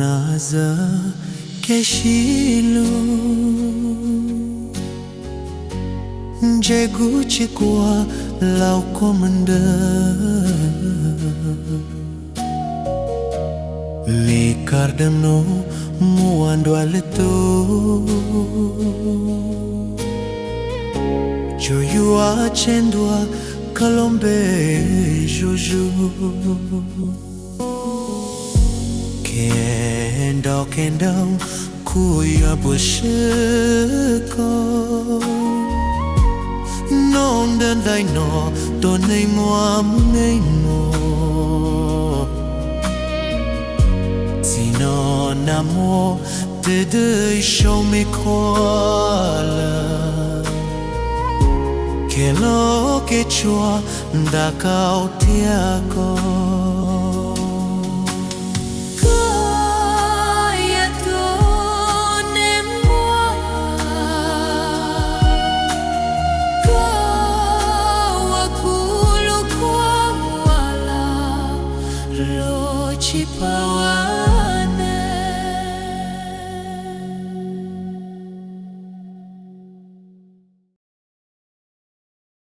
Naza keshilo Njegu chikwa lau komanda Likardano muando aleto Joyu achendua kalombe juju Kendao kuya bushiko Non dai no donei mo Sino namo de show me koala Kelo que chua da kautiako